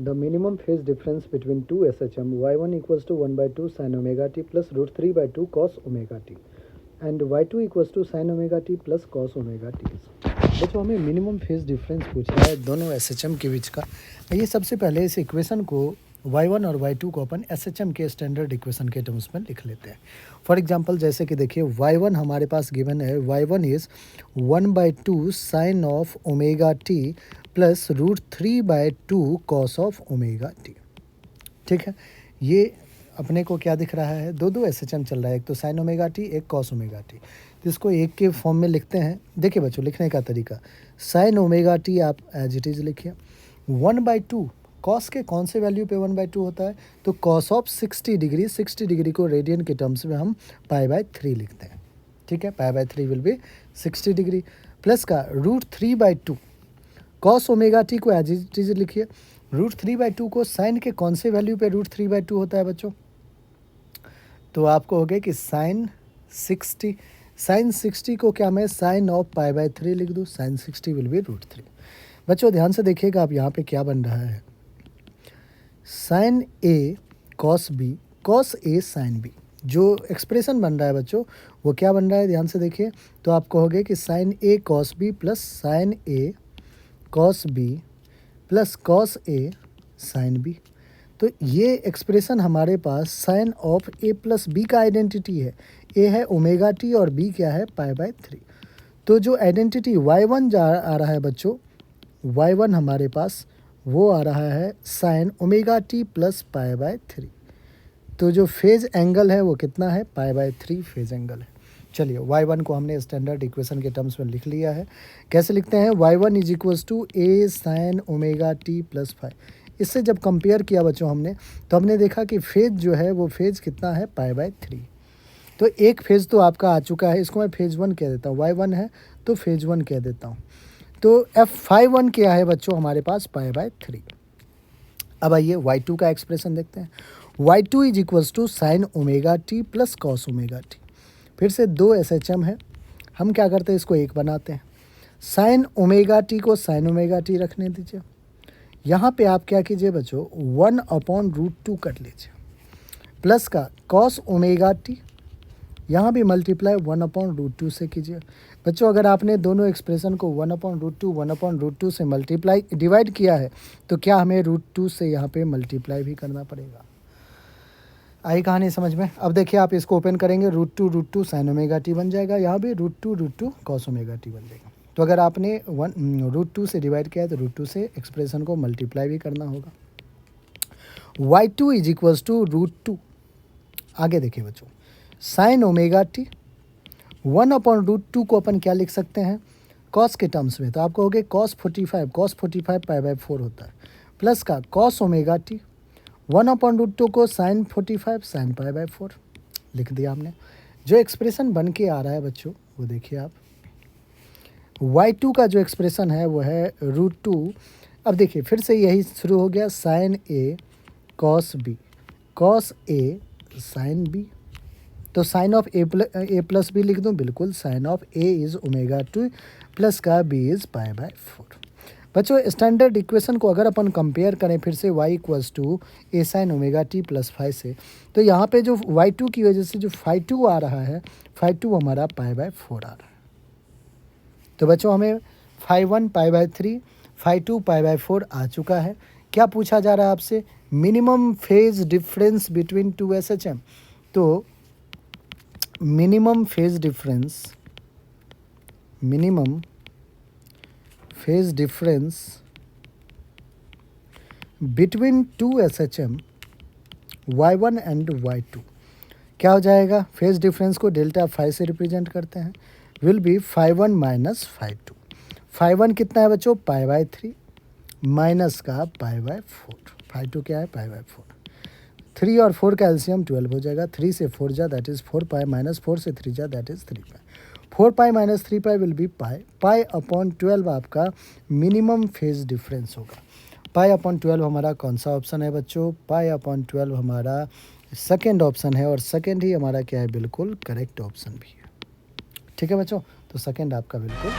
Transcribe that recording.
the minimum phase difference between two SHM y1 equals to 1 by 2 sin omega t plus root 3 by 2 cos omega t and y2 equals to sin omega t plus cos omega t। बच्चों हमें minimum phase difference पूछा है दोनों SHM के बीच का। ये सबसे पहले इस इक्वेशन को y1 और y2 को अपन SHM के स्टैंडर्ड इक्वेशन के टर्म्स में लिख लेते हैं। फॉर एग्जांपल जैसे कि देखिए y1 हमारे पास गिवन है, y1 is 1 by 2 sine of omega t plus root 3 by 2 cos of omega t. ठीक है, ये अपने को क्या दिख रहा है, दो SHM चल रहा है, एक तो साइन ओमेगा टी, एक कॉस ओमेगा टी। तो इसको एक के फॉर्म में लिखते हैं। देखिए बच्चों, लिखने का तरीका, साइन ओमेगा टी आप एज इट इज़ लिखिए। 1 by 2 कॉस के कौन से वैल्यू पे 1 by 2 होता है, तो कॉस ऑफ 60 डिग्री, 60 डिग्री को रेडियन के टर्म्स में हम π/3 लिखते हैं। ठीक है, π/3 विल बी 60 डिग्री प्लस का root 3 by 2 cos omega t को एज इट इज लिखिए। रूट 3 by 2 को साइन के कौन से वैल्यू पे रूट 3 by 2 होता है बच्चों, तो आपको हो गया कि साइन 60 को क्या मैं साइन ऑफ π/3 लिख दूँ, साइन 60 विल बी रूट 3। बच्चों ध्यान से देखिएगा, आप यहाँ पे क्या बन रहा है, sign A cos B, cos A sine B. जो एक्सप्रेशन बन रहा है बच्चों वो क्या बन रहा है, ध्यान से देखिए। तो आप कहोगे कि sine A cos B plus sine A cos B plus cos A sine B. तो ये एक्सप्रेशन हमारे पास sine of A plus B का आइडेंटिटी है। ए है ओमेगा टी और बी क्या है π/3। तो जो आइडेंटिटी y1 आ रहा है बच्चों, y1 हमारे पास वो आ रहा है साइन ओमेगा टी प्लस π/3। तो जो फेज एंगल है वो कितना है, π/3 फेज एंगल है। चलिए y1 को हमने स्टैंडर्ड इक्वेशन के टर्म्स में लिख लिया है। कैसे लिखते हैं, y1 is equals to A sine omega t plus 5। इससे जब कंपेयर किया बच्चों हमने, तो हमने देखा कि फेज जो है वो फेज कितना है π/3। तो एक फेज तो आपका आ चुका है, इसको मैं फेज 1 कह देता हूँ, y1 है तो फेज 1 कह देता हूँ। तो f1 क्या है बच्चों हमारे पास π/3। अब आइए y2 का एक्सप्रेशन देखते हैं। y2 is equals to sine omega t plus cos omega t. फिर से दो SHM है, हम क्या करते हैं, इसको एक बनाते हैं। साइन ओमेगा टी को साइन ओमेगा टी रखने दीजिए। यहाँ पे आप क्या कीजिए बच्चों, 1/√2 कर लीजिए प्लस का कॉस ओमेगा टी, यहाँ भी मल्टीप्लाई 1/√2 से कीजिए। बच्चों अगर आपने दोनों एक्सप्रेशन को 1/√2 से मल्टीप्लाई डिवाइड किया है, तो क्या हमें √2 से यहाँ पे मल्टीप्लाई भी करना पड़ेगा। आई कहानी समझ में। अब देखिए आप इसको ओपन करेंगे, √2 साइन ओमेगा टी बन जाएगा, यहाँ भी √2 कॉस ओमेगा टी बन जाएगा। तो अगर आपने √2 से डिवाइड किया है तो √2 से एक्सप्रेशन को मल्टीप्लाई भी करना होगा। y2 is equals to √2। आगे देखिए बच्चों, साइन ओमेगा टी 1/√2 को अपन क्या लिख सकते हैं, कॉस के टर्म्स में, तो आपको हो गए cos 45 π/4 होता है, प्लस का कॉस ओमेगा टी 1/√2 को साइन 45 साइन π/4 लिख दिया हमने। जो एक्सप्रेशन बन के आ रहा है बच्चों वो देखिए आप, y2 का जो एक्सप्रेशन है वो है √2। अब देखिए फिर से यही शुरू हो गया, sine A cos B, cos A sine B. तो sine of A plus B लिख दूँ, बिल्कुल, sine of A is omega 2 plus का बी इज़ π/4। बच्चों स्टैंडर्ड इक्वेशन को अगर अपन कंपेयर करें फिर से y equals to A sine omega t plus 5 से, तो यहाँ पे जो y2 की वजह से जो φ2 आ रहा है, φ2 हमारा π/4 आ रहा है। तो बच्चों हमें φ1 π/3, φ2 π/4 आ चुका है। क्या पूछा जा रहा है आपसे, minimum phase difference between two SHM। तो minimum phase difference between two SHM y1 and y2 क्या हो जाएगा, फेज डिफरेंस को डेल्टा फाई से रिप्रेजेंट करते हैं, विल बी φ1 माइनस φ2। φ1 कितना है बच्चों, π/3 माइनस का π/4, φ2 क्या है π/4। 3 और 4 का एलसीएम 12 हो जाएगा, 3 से 4 जा दैट इज़ 4π माइनस 4 से 3 जा that is 3π। 4π minus 3π will be π/12 आपका मिनिमम फेज डिफरेंस होगा। π/12 हमारा कौन सा ऑप्शन है बच्चों, π/12 हमारा सेकेंड ऑप्शन है, और सेकेंड ही हमारा क्या है, बिल्कुल करेक्ट ऑप्शन भी है। ठीक है बच्चों, तो सेकेंड आपका बिल्कुल